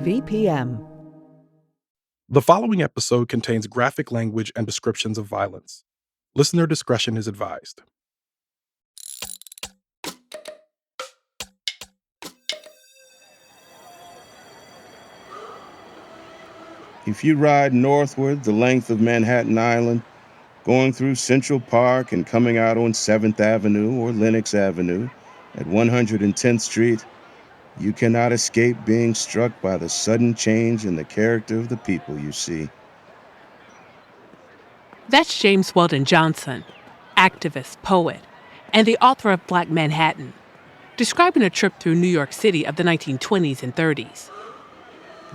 VPM. The following episode contains graphic language and descriptions of violence. Listener discretion is advised. If you ride northward the length of Manhattan Island, going through Central Park and coming out on 7th Avenue or Lenox Avenue at 110th Street, you cannot escape being struck by the sudden change in the character of the people you see. That's James Weldon Johnson, activist, poet, and the author of Black Manhattan, describing a trip through New York City of the 1920s and 30s.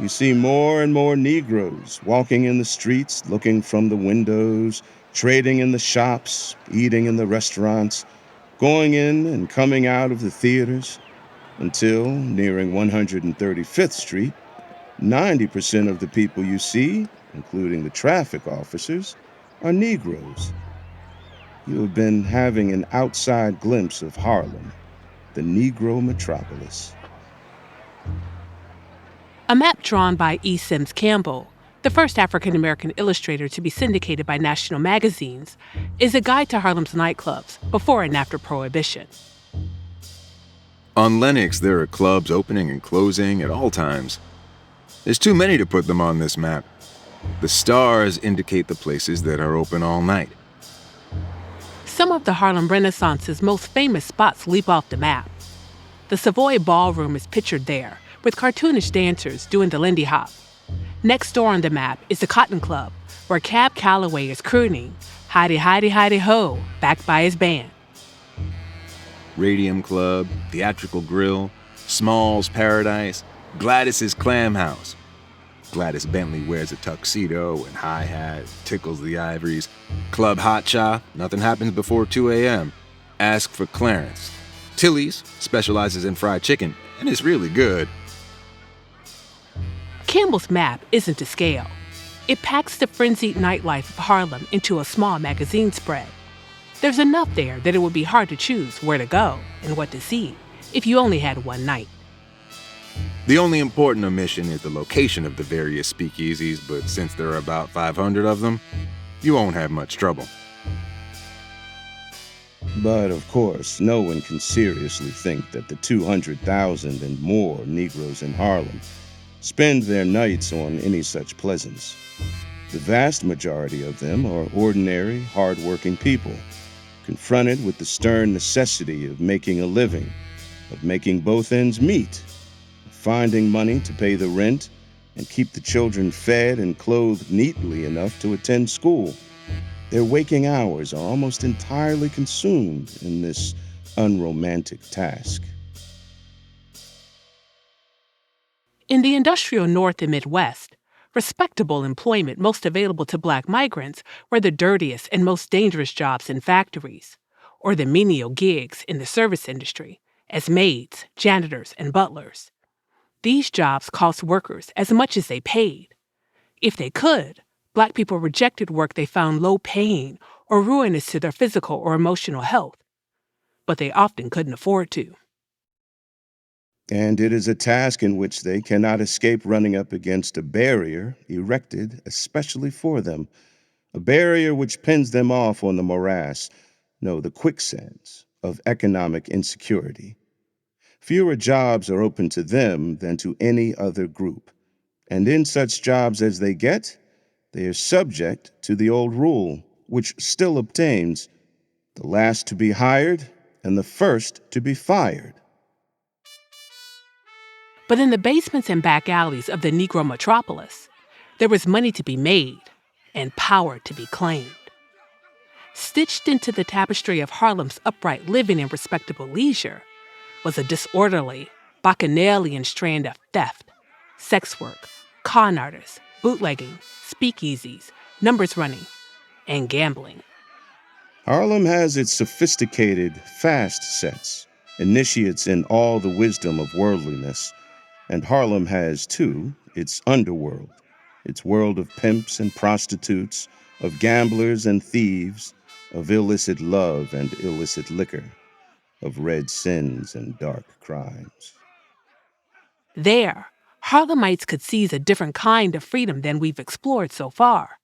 You see more and more Negroes walking in the streets, looking from the windows, trading in the shops, eating in the restaurants, going in and coming out of the theaters, until, nearing 135th Street, 90% of the people you see, including the traffic officers, are Negroes. You have been having an outside glimpse of Harlem, the Negro metropolis. A map drawn by E. Sims Campbell, the first African-American illustrator to be syndicated by national magazines, is a guide to Harlem's nightclubs before and after Prohibition. On Lenox, there are clubs opening and closing at all times. There's too many to put them on this map. The stars indicate the places that are open all night. Some of the Harlem Renaissance's most famous spots leap off the map. The Savoy Ballroom is pictured there, with cartoonish dancers doing the Lindy Hop. Next door on the map is the Cotton Club, where Cab Calloway is crooning "Hidey, hidey, hidey, ho," backed by his band. Radium Club, Theatrical Grill, Small's Paradise, Gladys's Clam House. Gladys Bentley wears a tuxedo and hi-hat, tickles the ivories. Club Hot Cha, nothing happens before 2 a.m. Ask for Clarence. Tilly's specializes in fried chicken, and it's really good. Campbell's map isn't to scale. It packs the frenzied nightlife of Harlem into a small magazine spread. There's enough there that it would be hard to choose where to go and what to see if you only had one night. The only important omission is the location of the various speakeasies, but since there are about 500 of them, you won't have much trouble. But, of course, no one can seriously think that the 200,000 and more Negroes in Harlem spend their nights on any such pleasance. The vast majority of them are ordinary, hard-working people, confronted with the stern necessity of making a living, of making both ends meet, of finding money to pay the rent and keep the children fed and clothed neatly enough to attend school. Their waking hours are almost entirely consumed in this unromantic task. In the industrial North and Midwest, respectable employment most available to Black migrants were the dirtiest and most dangerous jobs in factories, or the menial gigs in the service industry, as maids, janitors, and butlers. These jobs cost workers as much as they paid. If they could, Black people rejected work they found low-paying or ruinous to their physical or emotional health, but they often couldn't afford to. And it is a task in which they cannot escape running up against a barrier erected especially for them, a barrier which pins them off on the morass, no, the quicksands of economic insecurity. Fewer jobs are open to them than to any other group, and in such jobs as they get, they are subject to the old rule, which still obtains: the last to be hired and the first to be fired. But in the basements and back alleys of the Negro metropolis, there was money to be made and power to be claimed. Stitched into the tapestry of Harlem's upright living and respectable leisure was a disorderly, bacchanalian strand of theft, sex work, con artists, bootlegging, speakeasies, numbers running, and gambling. Harlem has its sophisticated fast sets, initiates in all the wisdom of worldliness. And Harlem has, too, its underworld, its world of pimps and prostitutes, of gamblers and thieves, of illicit love and illicit liquor, of red sins and dark crimes. There, Harlemites could seize a different kind of freedom than we've explored so far.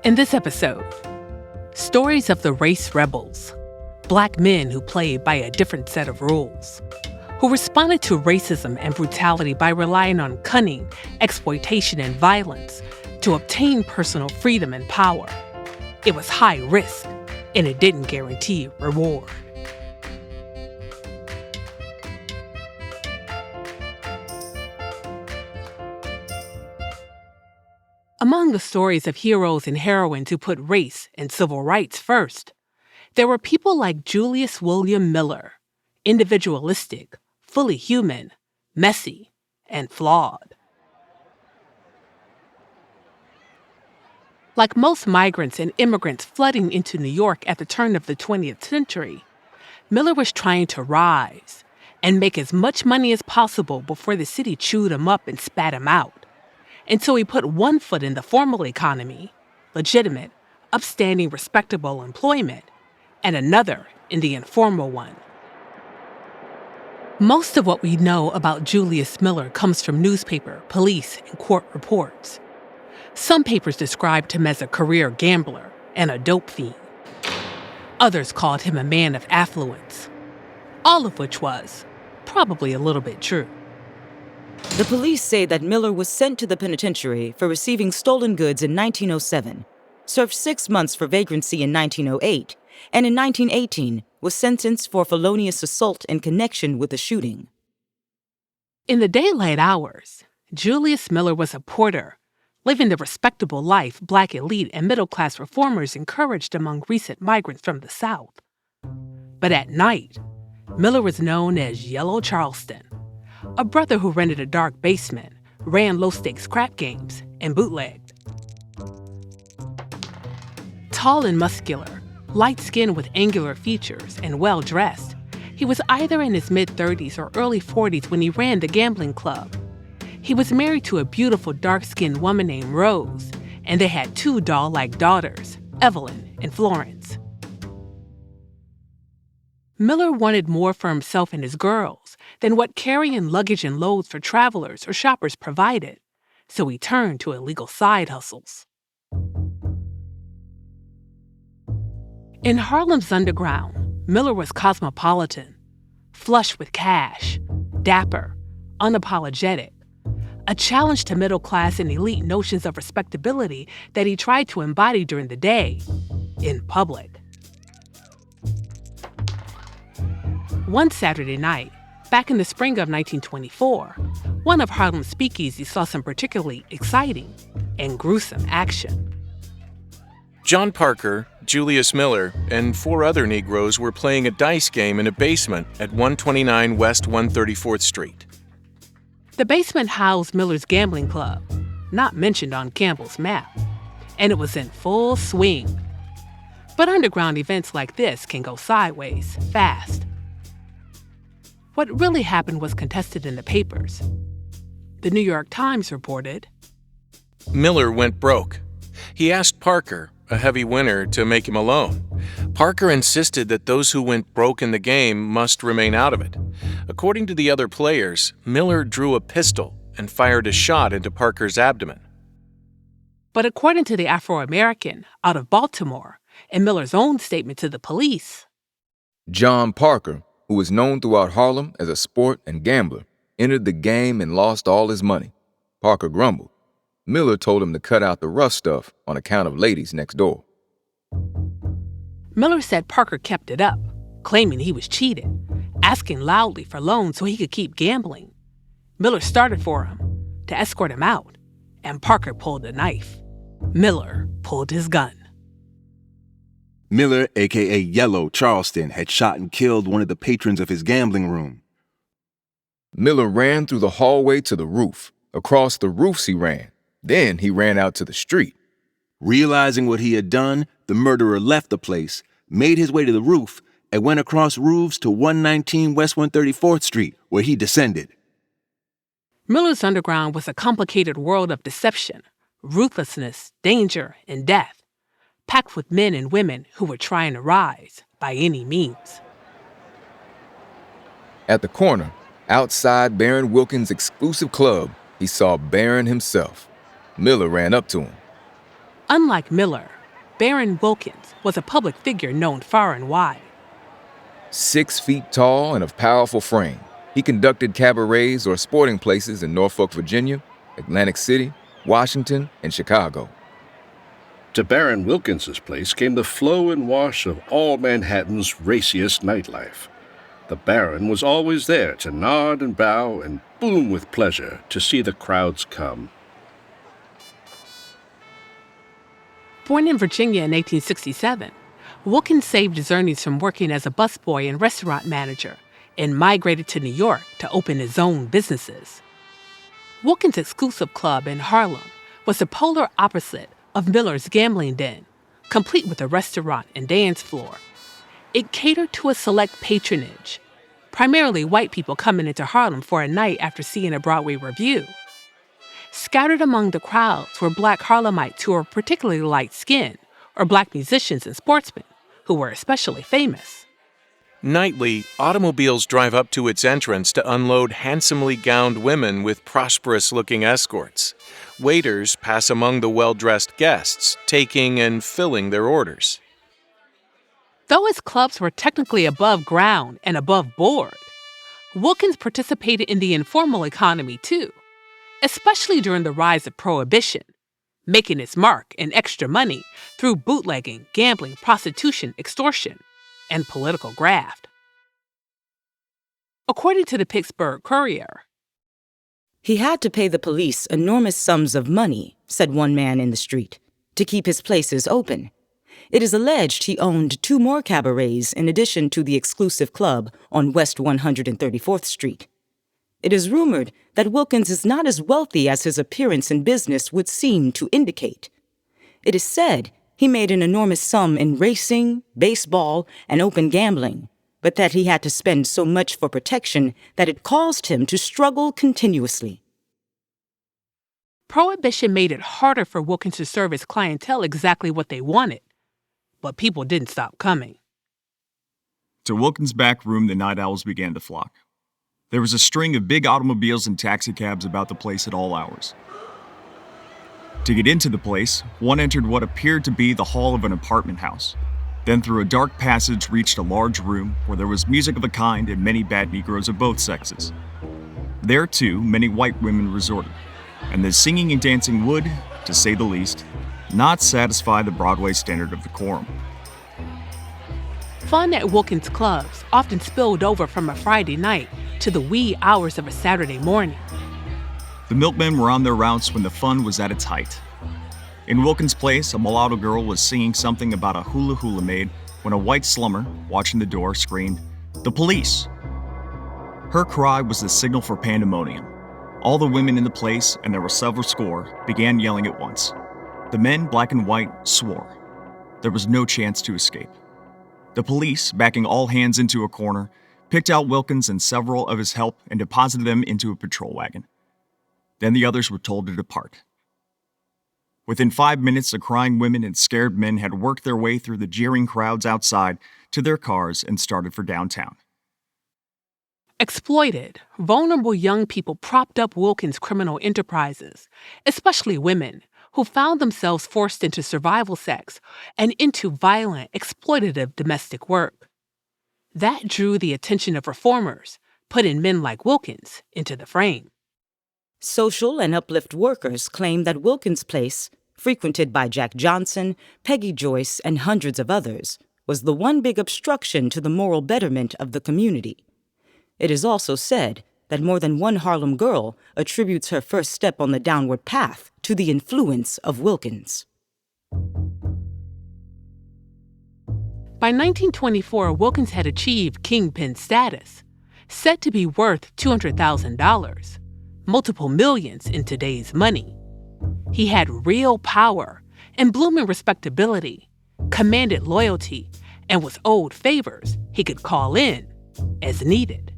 In this episode, stories of the race rebels, Black men who played by a different set of rules, who responded to racism and brutality by relying on cunning, exploitation, and violence to obtain personal freedom and power. It was high risk, and it didn't guarantee reward. Among the stories of heroes and heroines who put race and civil rights first, there were people like Julius William Miller, individualistic, fully human, messy, and flawed. Like most migrants and immigrants flooding into New York at the turn of the 20th century, Miller was trying to rise and make as much money as possible before the city chewed him up and spat him out. And so he put one foot in the formal economy, legitimate, upstanding, respectable employment, and another in the informal one. Most of what we know about Julius Miller comes from newspaper, police, and court reports. Some papers described him as a career gambler and a dope fiend. Others called him a man of affluence, all of which was probably a little bit true. The police say that Miller was sent to the penitentiary for receiving stolen goods in 1907, served 6 months for vagrancy in 1908, and in 1918 was sentenced for felonious assault in connection with the shooting. In the daylight hours, Julius Miller was a porter, living the respectable life Black elite and middle-class reformers encouraged among recent migrants from the South. But at night, Miller was known as Yellow Charleston, a brother who rented a dark basement, ran low-stakes crap games, and bootlegged. Tall and muscular, light-skinned with angular features, and well-dressed, he was either in his mid-30s or early 40s when he ran the gambling club. He was married to a beautiful dark-skinned woman named Rose, and they had 2 doll-like daughters, Evelyn and Florence. Miller wanted more for himself and his girls than what carrying luggage and loads for travelers or shoppers provided, so he turned to illegal side hustles. In Harlem's underground, Miller was cosmopolitan, flush with cash, dapper, unapologetic, a challenge to middle-class and elite notions of respectability that he tried to embody during the day, in public. One Saturday night, back in the spring of 1924, one of Harlem's speakeasies saw some particularly exciting and gruesome action. John Parker, Julius Miller, and 4 other Negroes were playing a dice game in a basement at 129 West 134th Street. The basement housed Miller's gambling club, not mentioned on Campbell's map, and it was in full swing. But underground events like this can go sideways fast. What really happened was contested in the papers. The New York Times reported, Miller went broke. He asked Parker, a heavy winner, to make him a loan. Parker insisted that those who went broke in the game must remain out of it. According to the other players, Miller drew a pistol and fired a shot into Parker's abdomen. But according to the Afro-American out of Baltimore and Miller's own statement to the police, John Parker, who was known throughout Harlem as a sport and gambler, entered the game and lost all his money. Parker grumbled. Miller told him to cut out the rough stuff on account of ladies next door. Miller said Parker kept it up, claiming he was cheated, asking loudly for loans so he could keep gambling. Miller started for him to escort him out, and Parker pulled a knife. Miller pulled his gun. Miller, a.k.a. Yellow Charleston, had shot and killed one of the patrons of his gambling room. Miller ran through the hallway to the roof. Across the roofs he ran. Then he ran out to the street. Realizing what he had done, the murderer left the place, made his way to the roof, and went across roofs to 119 West 134th Street, where he descended. Miller's underground was a complicated world of deception, ruthlessness, danger, and death, packed with men and women who were trying to rise by any means. At the corner, outside Baron Wilkins' exclusive club, he saw Baron himself. Miller ran up to him. Unlike Miller, Baron Wilkins was a public figure known far and wide. 6 feet tall and of powerful frame, he conducted cabarets or sporting places in Norfolk, Virginia, Atlantic City, Washington, and Chicago. To Baron Wilkins's place came the flow and wash of all Manhattan's raciest nightlife. The Baron was always there to nod and bow and boom with pleasure to see the crowds come. Born in Virginia in 1867, Wilkins saved his earnings from working as a busboy and restaurant manager and migrated to New York to open his own businesses. Wilkins' exclusive club in Harlem was the polar opposite of Miller's gambling den, complete with a restaurant and dance floor. It catered to a select patronage, primarily white people coming into Harlem for a night after seeing a Broadway review. Scattered among the crowds were black Harlemites who were particularly light-skinned, or black musicians and sportsmen who were especially famous. Nightly, automobiles drive up to its entrance to unload handsomely gowned women with prosperous-looking escorts. Waiters pass among the well-dressed guests, taking and filling their orders. Though his clubs were technically above ground and above board, Wilkins participated in the informal economy too, especially during the rise of Prohibition, making its mark in extra money through bootlegging, gambling, prostitution, extortion, and political graft. According to the Pittsburgh Courier, He had to pay the police enormous sums of money, said one man in the street, to keep his places open. It is alleged he owned 2 more cabarets in addition to the exclusive club on West 134th Street. It is rumored that Wilkins is not as wealthy as his appearance in business would seem to indicate. It is said he made an enormous sum in racing, baseball, and open gambling, but that he had to spend so much for protection that it caused him to struggle continuously. Prohibition made it harder for Wilkins to serve his clientele exactly what they wanted, but people didn't stop coming. To Wilkins' back room, the night owls began to flock. There was a string of big automobiles and taxicabs about the place at all hours. To get into the place, one entered what appeared to be the hall of an apartment house, then through a dark passage reached a large room where there was music of a kind and many bad Negroes of both sexes. There, too, many white women resorted, and the singing and dancing would, to say the least, not satisfy the Broadway standard of decorum. Fun at Wilkins' clubs often spilled over from a Friday night to the wee hours of a Saturday morning. The milkmen were on their rounds when the fun was at its height. In Wilkins' place, a mulatto girl was singing something about a hula-hula maid when a white slummer, watching the door, screamed, "The police!" Her cry was the signal for pandemonium. All the women in the place, and there were several score, began yelling at once. The men, black and white, swore. There was no chance to escape. The police, backing all hands into a corner, picked out Wilkins and several of his help and deposited them into a patrol wagon. Then the others were told to depart. Within 5 minutes, the crying women and scared men had worked their way through the jeering crowds outside to their cars and started for downtown. Exploited, vulnerable young people propped up Wilkins' criminal enterprises, especially women, who found themselves forced into survival sex and into violent, exploitative domestic work. That drew the attention of reformers, putting men like Wilkins into the frame. Social and uplift workers claim that Wilkins' place, frequented by Jack Johnson, Peggy Joyce, and hundreds of others, was the one big obstruction to the moral betterment of the community. It is also said that more than one Harlem girl attributes her first step on the downward path to the influence of Wilkins. By 1924, Wilkins had achieved kingpin status, said to be worth $200,000, multiple millions in today's money. He had real power and blooming respectability, commanded loyalty, and was owed favors he could call in as needed.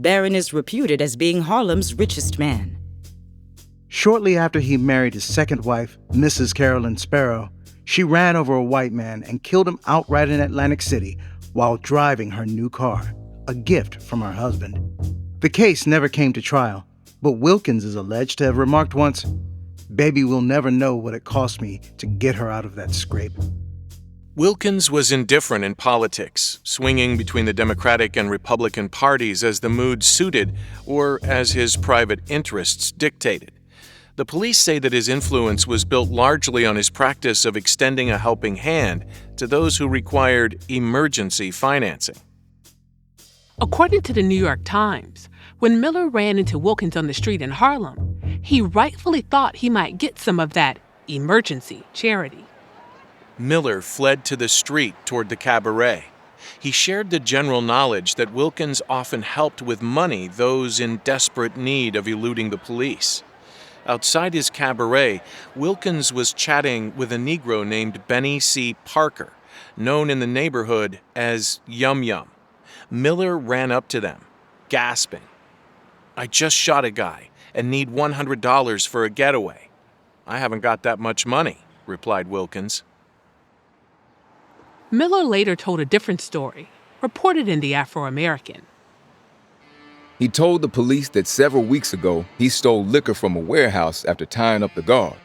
Baron is reputed as being Harlem's richest man. Shortly after he married his second wife, Mrs. Carolyn Sparrow, she ran over a white man and killed him outright in Atlantic City while driving her new car. a gift from her husband. The case never came to trial, but Wilkins is alleged to have remarked once, "Baby will never know what it cost me to get her out of that scrape." Wilkins was indifferent in politics, swinging between the Democratic and Republican parties as the mood suited or as his private interests dictated. The police say that his influence was built largely on his practice of extending a helping hand to those who required emergency financing. According to the New York Times, when Miller ran into Wilkins on the street in Harlem, he rightfully thought he might get some of that emergency charity. Miller fled to the street toward the cabaret. He shared the general knowledge that Wilkins often helped with money those in desperate need of eluding the police. Outside his cabaret, Wilkins was chatting with a Negro named Benny C. Parker, known in the neighborhood as Yum Yum. Miller ran up to them, gasping. "I just shot a guy and need $100 for a getaway." "I haven't got that much money," replied Wilkins. Miller later told a different story, reported in the Afro-American. He told the police that several weeks ago he stole liquor from a warehouse after tying up the guard.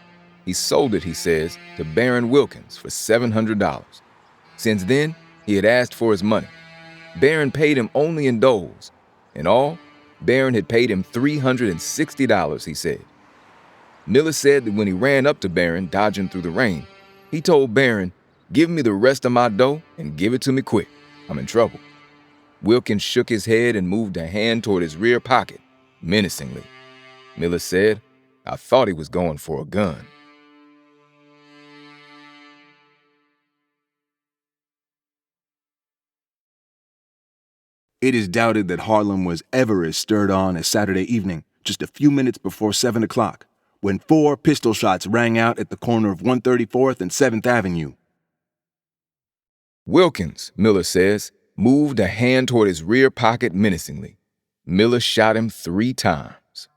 He sold it, he says, to Baron Wilkins for $700. Since then, he had asked for his money. Baron paid him only in doles. In all, Baron had paid him $360, he said. Miller said that when he ran up to Baron, dodging through the rain, he told Baron, "Give me the rest of my dough and give it to me quick. I'm in trouble." Wilkins shook his head and moved a hand toward his rear pocket, menacingly. Miller said, "I thought he was going for a gun." It is doubted that Harlem was ever as stirred on as Saturday evening, just a few minutes before 7 o'clock, when 4 pistol shots rang out at the corner of 134th and 7th Avenue. Wilkins, Miller says, moved a hand toward his rear pocket menacingly. Miller shot him 3 times.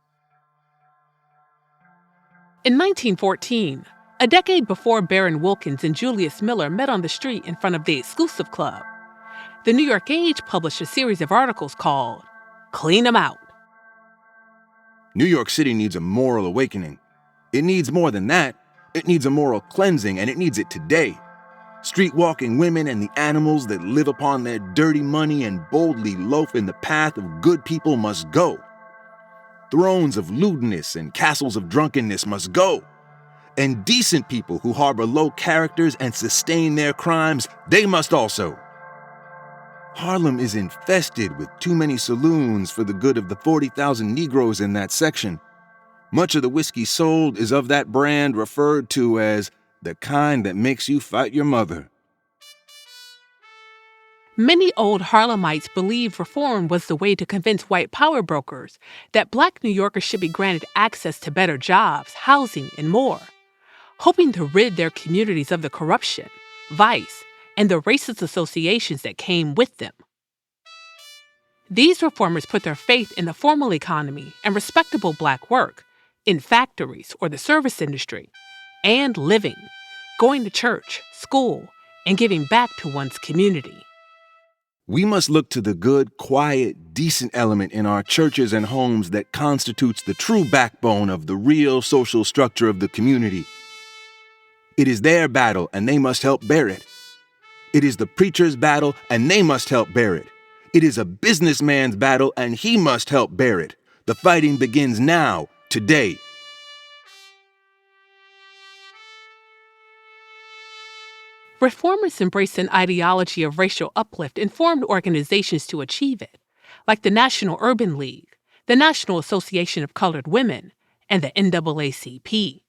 In 1914, a decade before Baron Wilkins and Julius Miller met on the street in front of the Exclusive Club, the New York Age published a series of articles called "Clean 'Em Out." New York City needs a moral awakening. It needs more than that. It needs a moral cleansing, and it needs it today. Street-walking women and the animals that live upon their dirty money and boldly loaf in the path of good people must go. Thrones of lewdness and castles of drunkenness must go. And decent people who harbor low characters and sustain their crimes, they must also. Harlem is infested with too many saloons for the good of the 40,000 Negroes in that section. Much of the whiskey sold is of that brand referred to as the kind that makes you fight your mother. Many old Harlemites believed reform was the way to convince white power brokers that Black New Yorkers should be granted access to better jobs, housing, and more, hoping to rid their communities of the corruption, vice, and the racist associations that came with them. These reformers put their faith in the formal economy and respectable Black work, in factories or the service industry, and living, going to church, school, and giving back to one's community. We must look to the good, quiet, decent element in our churches and homes that constitutes the true backbone of the real social structure of the community. It is their battle, and they must help bear it. It is the preacher's battle, and they must help bear it. It is a businessman's battle, and he must help bear it. The fighting begins now, today. Reformers embraced an ideology of racial uplift and formed organizations to achieve it, like the National Urban League, the National Association of Colored Women, and the NAACP.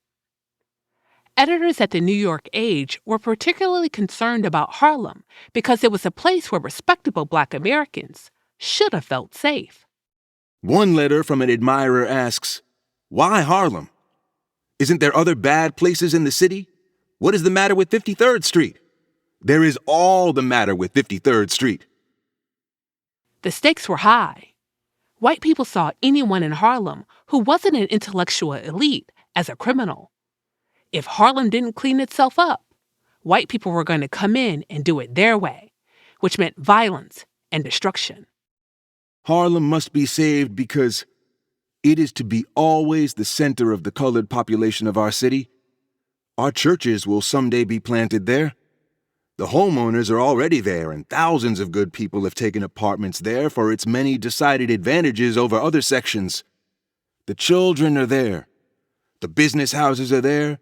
Editors at the New York Age were particularly concerned about Harlem because it was a place where respectable Black Americans should have felt safe. One letter from an admirer asks, "Why Harlem? Isn't there other bad places in the city? What is the matter with 53rd Street?" There is all the matter with 53rd Street. The stakes were high. White people saw anyone in Harlem who wasn't an intellectual elite as a criminal. If Harlem didn't clean itself up, white people were going to come in and do it their way, which meant violence and destruction. Harlem must be saved because it is to be always the center of the colored population of our city. Our churches will someday be planted there. The homeowners are already there, and thousands of good people have taken apartments there for its many decided advantages over other sections. The children are there. The business houses are there.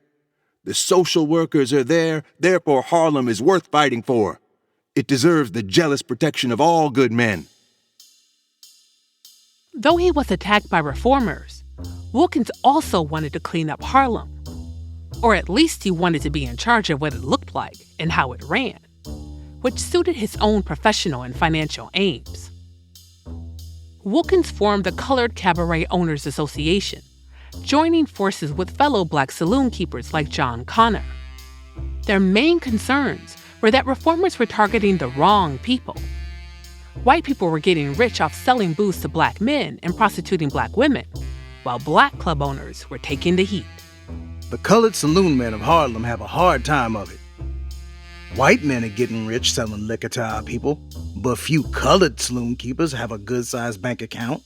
The social workers are there. Therefore, Harlem is worth fighting for. It deserves the jealous protection of all good men. Though he was attacked by reformers, Wilkins also wanted to clean up Harlem. Or at least he wanted to be in charge of what it looked like and how it ran, which suited his own professional and financial aims. Wilkins formed the Colored Cabaret Owners Association, joining forces with fellow black saloon keepers like John Connor. Their main concerns were that reformers were targeting the wrong people. White people were getting rich off selling booze to black men and prostituting black women, while black club owners were taking the heat. The colored saloon men of Harlem have a hard time of it. White men are getting rich selling liquor to our people, but few colored saloon keepers have a good-sized bank account.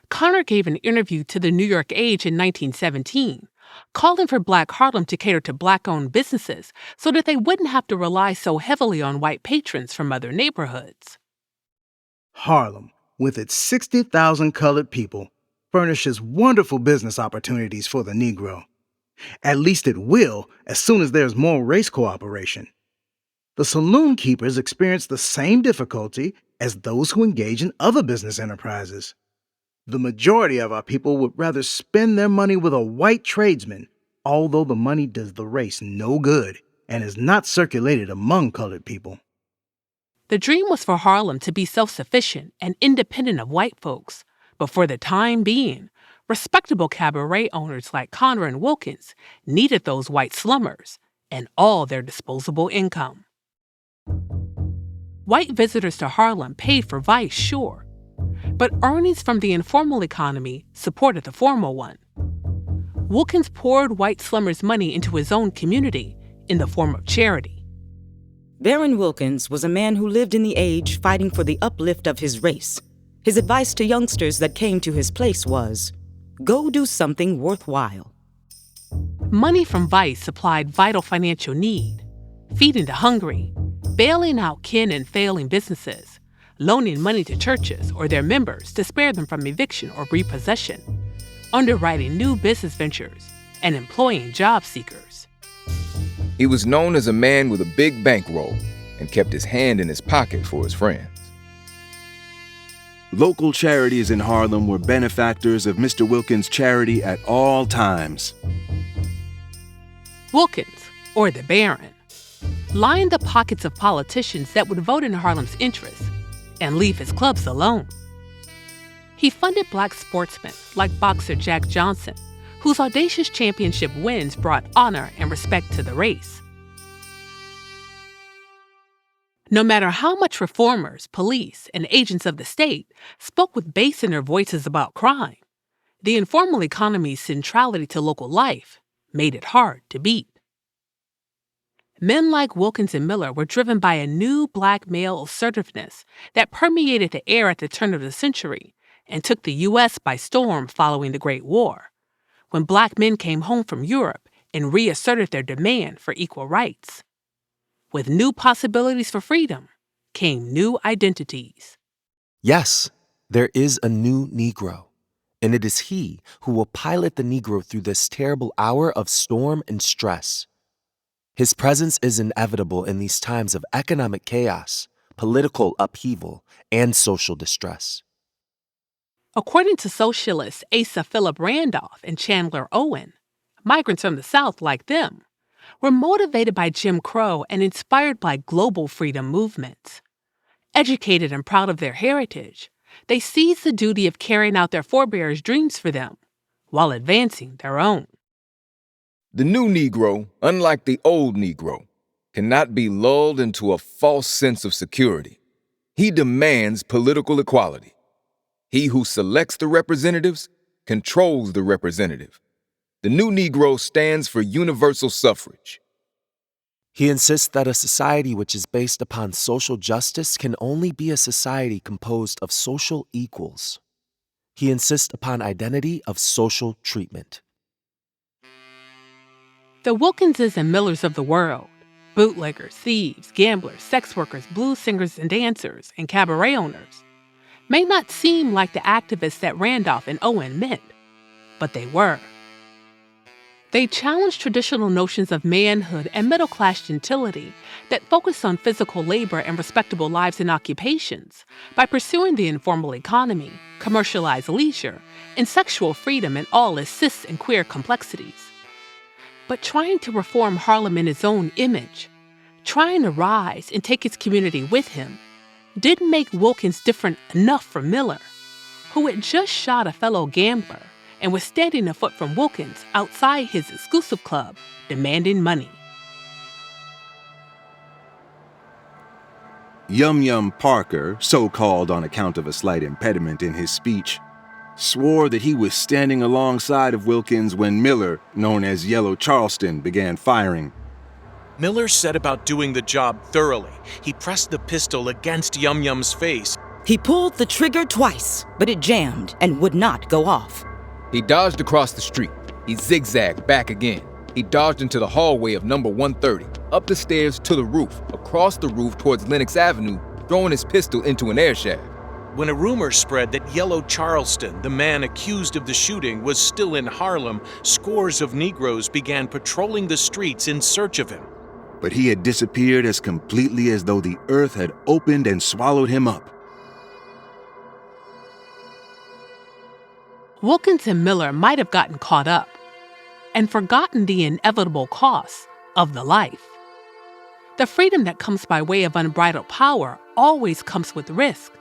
Connor gave an interview to the New York Age in 1917, calling for Black Harlem to cater to Black-owned businesses so that they wouldn't have to rely so heavily on white patrons from other neighborhoods. Harlem, with its 60,000 colored people, furnishes wonderful business opportunities for the Negro. At least it will as soon as there's more race cooperation. The saloon keepers experience the same difficulty as those who engage in other business enterprises. The majority of our people would rather spend their money with a white tradesman, although the money does the race no good and is not circulated among colored people. The dream was for Harlem to be self-sufficient and independent of white folks, but for the time being, respectable cabaret owners like Connor and Wilkins needed those white slummers and all their disposable income. White visitors to Harlem paid for vice, sure, but earnings from the informal economy supported the formal one. Wilkins poured white slummers' money into his own community in the form of charity. Baron Wilkins was a man who lived in the age fighting for the uplift of his race. His advice to youngsters that came to his place was, go do something worthwhile. Money from Vice supplied vital financial need, feeding the hungry, bailing out kin and failing businesses, loaning money to churches or their members to spare them from eviction or repossession, underwriting new business ventures, and employing job seekers. He was known as a man with a big bankroll and kept his hand in his pocket for his friends. Local charities in Harlem were benefactors of Mr. Wilkins' charity at all times. Wilkins, or the Baron, lined the pockets of politicians that would vote in Harlem's interests and leave his clubs alone. He funded black sportsmen like boxer Jack Johnson, whose audacious championship wins brought honor and respect to the race. No matter how much reformers, police, and agents of the state spoke with bass in their voices about crime, the informal economy's centrality to local life made it hard to beat. Men like Wilkins and Miller were driven by a new black male assertiveness that permeated the air at the turn of the century and took the U.S. by storm following the Great War, when black men came home from Europe and reasserted their demand for equal rights. With new possibilities for freedom came new identities. Yes, there is a new Negro, and it is he who will pilot the Negro through this terrible hour of storm and stress. His presence is inevitable in these times of economic chaos, political upheaval, and social distress. According to socialists Asa Philip Randolph and Chandler Owen, migrants from the South like them were motivated by Jim Crow and inspired by global freedom movements. Educated and proud of their heritage, they seized the duty of carrying out their forebears' dreams for them while advancing their own. The new Negro, unlike the old Negro, cannot be lulled into a false sense of security. He demands political equality. He who selects the representatives controls the representative. The new Negro stands for universal suffrage. He insists that a society which is based upon social justice can only be a society composed of social equals. He insists upon identity of social treatment. The Wilkinses and Millers of the world, bootleggers, thieves, gamblers, sex workers, blues singers and dancers, and cabaret owners, may not seem like the activists that Randolph and Owen meant, but they were. They challenged traditional notions of manhood and middle-class gentility that focused on physical labor and respectable lives and occupations by pursuing the informal economy, commercialized leisure, and sexual freedom in all its cis and queer complexities. But trying to reform Harlem in his own image, trying to rise and take his community with him, didn't make Wilkins different enough from Miller, who had just shot a fellow gambler and was standing a foot from Wilkins outside his exclusive club, demanding money. Yum Yum Parker, so called on account of a slight impediment in his speech, swore that he was standing alongside of Wilkins when Miller, known as Yellow Charleston, began firing. Miller set about doing the job thoroughly. He pressed the pistol against Yum Yum's face. He pulled the trigger twice, but it jammed and would not go off. He dodged across the street. He zigzagged back again. He dodged into the hallway of number 130, up the stairs to the roof, across the roof towards Lenox Avenue, throwing his pistol into an air shaft. When a rumor spread that Yellow Charleston, the man accused of the shooting, was still in Harlem, scores of Negroes began patrolling the streets in search of him. But he had disappeared as completely as though the earth had opened and swallowed him up. Wilkins and Miller might have gotten caught up and forgotten the inevitable costs of the life. The freedom that comes by way of unbridled power always comes with risk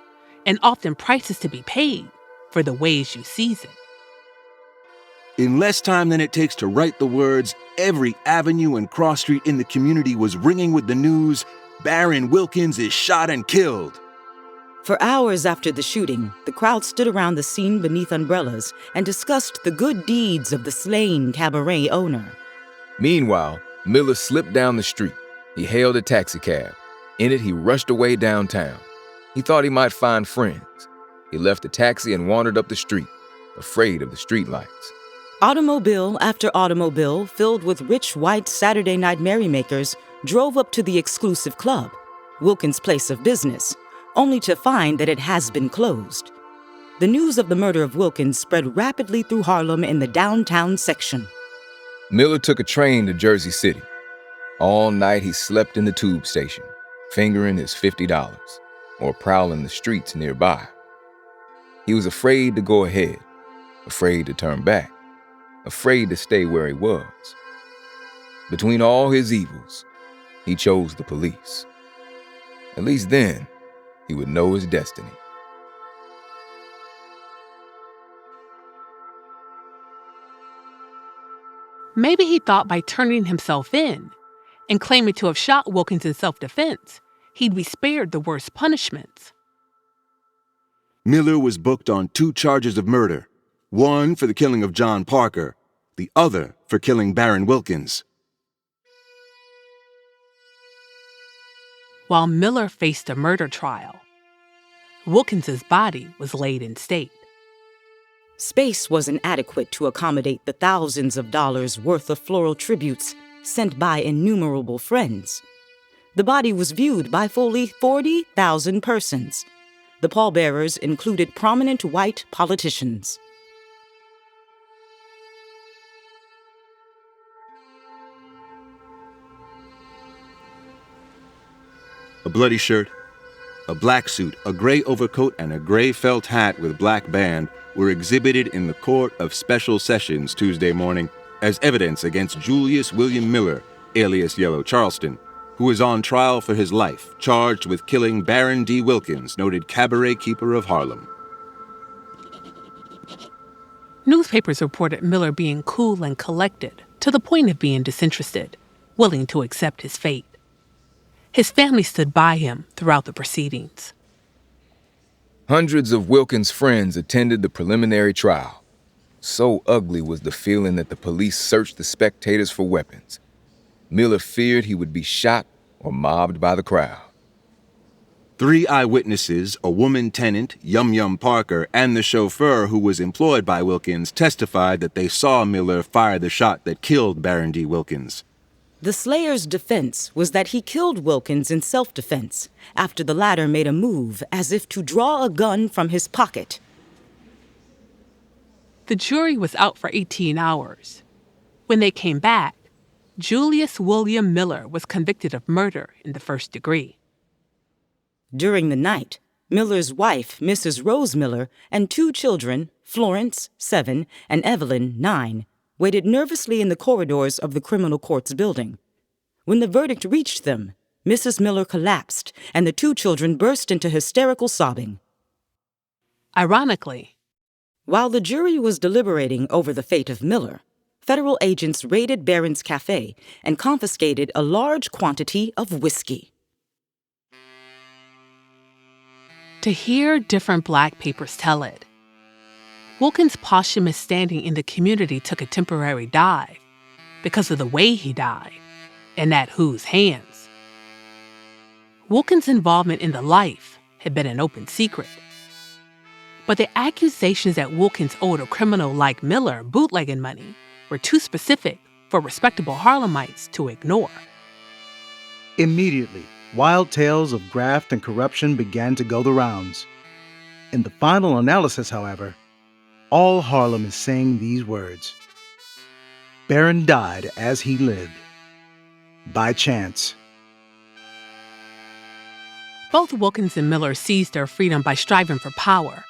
and often prices to be paid for the ways you seize it. In less time than it takes to write the words, every avenue and cross street in the community was ringing with the news, Baron Wilkins is shot and killed. For hours after the shooting, the crowd stood around the scene beneath umbrellas and discussed the good deeds of the slain cabaret owner. Meanwhile, Miller slipped down the street. He hailed a taxicab. In it, he rushed away downtown. He thought he might find friends. He left the taxi and wandered up the street, afraid of the streetlights. Automobile after automobile, filled with rich white Saturday night merrymakers, drove up to the exclusive club, Wilkins' place of business, only to find that it has been closed. The news of the murder of Wilkins spread rapidly through Harlem in the downtown section. Miller took a train to Jersey City. All night he slept in the tube station, fingering his $50, or prowling the streets nearby. He was afraid to go ahead, afraid to turn back, afraid to stay where he was. Between all his evils, he chose the police. At least then, he would know his destiny. Maybe he thought by turning himself in and claiming to have shot Wilkins in self-defense, he'd be spared the worst punishments. Miller was booked on 2 charges of murder, one for the killing of John Parker, the other for killing Baron Wilkins. While Miller faced a murder trial, Wilkins's body was laid in state. Space wasn't adequate to accommodate the thousands of dollars worth of floral tributes sent by innumerable friends. The body was viewed by fully 40,000 persons. The pallbearers included prominent white politicians. A bloody shirt, a black suit, a gray overcoat, and a gray felt hat with black band were exhibited in the Court of Special Sessions Tuesday morning as evidence against Julius William Miller, alias Yellow Charleston, who is on trial for his life, charged with killing Baron D. Wilkins, noted cabaret keeper of Harlem. Newspapers reported Miller being cool and collected, to the point of being disinterested, willing to accept his fate. His family stood by him throughout the proceedings. Hundreds of Wilkins' friends attended the preliminary trial. So ugly was the feeling that the police searched the spectators for weapons. Miller feared he would be shot or mobbed by the crowd. 3 eyewitnesses, a woman tenant, Yum Yum Parker, and the chauffeur who was employed by Wilkins testified that they saw Miller fire the shot that killed Baron D. Wilkins. The slayer's defense was that he killed Wilkins in self-defense after the latter made a move as if to draw a gun from his pocket. The jury was out for 18 hours. When they came back, Julius William Miller was convicted of murder in the first degree. During the night, Miller's wife, Mrs. Rose Miller, and 2 children, Florence, 7, and Evelyn, 9, waited nervously in the corridors of the criminal court's building. When the verdict reached them, Mrs. Miller collapsed, and the 2 children burst into hysterical sobbing. Ironically, while the jury was deliberating over the fate of Miller, federal agents raided Barron's Cafe and confiscated a large quantity of whiskey. to hear different Black papers tell it, Wilkins' posthumous standing in the community took a temporary dive because of the way he died, and at whose hands. Wilkins' involvement in the life had been an open secret. But the accusations that Wilkins owed a criminal like Miller bootlegging money were too specific for respectable Harlemites to ignore. Immediately, wild tales of graft and corruption began to go the rounds. In the final analysis, however, all Harlem is saying these words: Barron died as he lived, by chance. Both Wilkins and Miller seized their freedom by striving for power,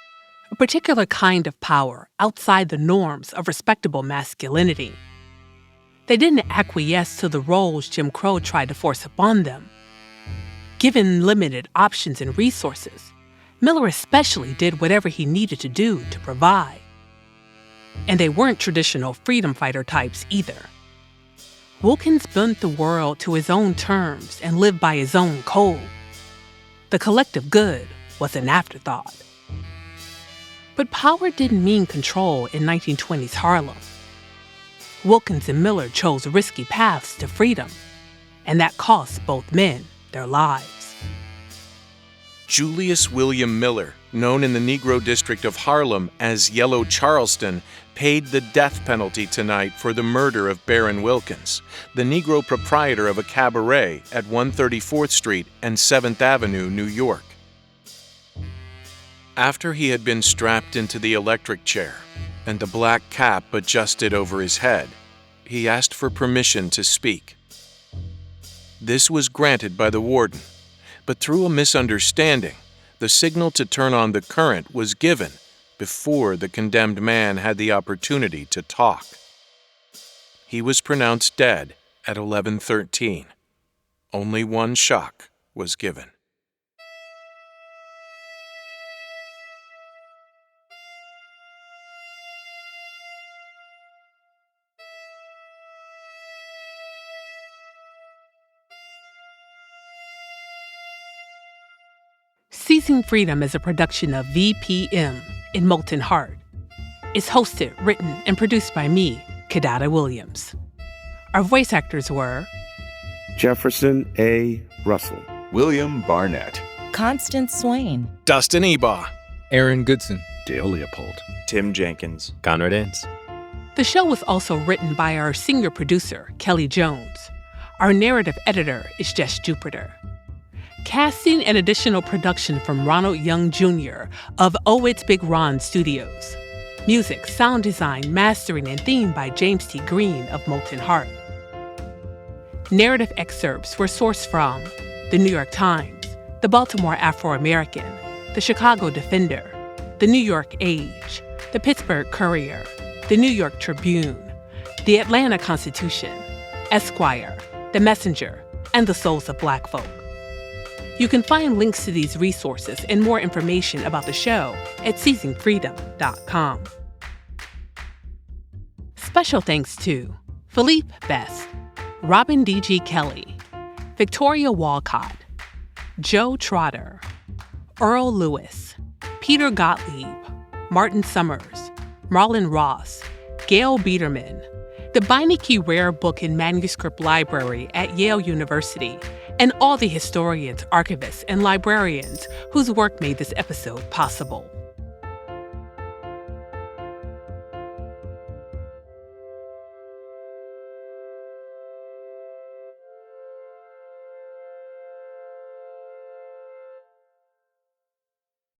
a particular kind of power outside the norms of respectable masculinity. They didn't acquiesce to the roles Jim Crow tried to force upon them. Given limited options and resources, Miller especially did whatever he needed to do to provide. And they weren't traditional freedom fighter types either. Wilkins bent the world to his own terms and lived by his own code. The collective good was an afterthought. But power didn't mean control in 1920s Harlem. Wilkins and Miller chose risky paths to freedom, and that cost both men their lives. Julius William Miller, known in the Negro district of Harlem as Yellow Charleston, paid the death penalty tonight for the murder of Baron Wilkins, the Negro proprietor of a cabaret at 134th Street and 7th Avenue, New York. After he had been strapped into the electric chair and the black cap adjusted over his head, he asked for permission to speak. This was granted by the warden, but through a misunderstanding, the signal to turn on the current was given before the condemned man had the opportunity to talk. He was pronounced dead at 11:13. Only one shock was given. Seizing Freedom is a production of VPM in Molten Heart. It's hosted, written, and produced by me, Kidada Williams. Our voice actors were Jefferson A. Russell, William Barnett, Constance Swain, Dustin Ebaugh, Aaron Goodson, Dale Leopold, Tim Jenkins, Conrad Ince. The show was also written by our senior producer, Kelly Jones. Our narrative editor is Jess Jupiter. Casting and additional production from Ronald Young Jr. of Oh It's Big Ron Studios. Music, sound design, mastering, and theme by James T. Green of Molten Heart. Narrative excerpts were sourced from The New York Times, The Baltimore Afro-American, The Chicago Defender, The New York Age, The Pittsburgh Courier, The New York Tribune, The Atlanta Constitution, Esquire, The Messenger, and The Souls of Black Folk. You can find links to these resources and more information about the show at seizingfreedom.com. Special thanks to Philippe Best, Robin D.G. Kelly, Victoria Walcott, Joe Trotter, Earl Lewis, Peter Gottlieb, Martin Summers, Marlon Ross, Gail Biederman, the Beinecke Rare Book and Manuscript Library at Yale University, and all the historians, archivists, and librarians whose work made this episode possible.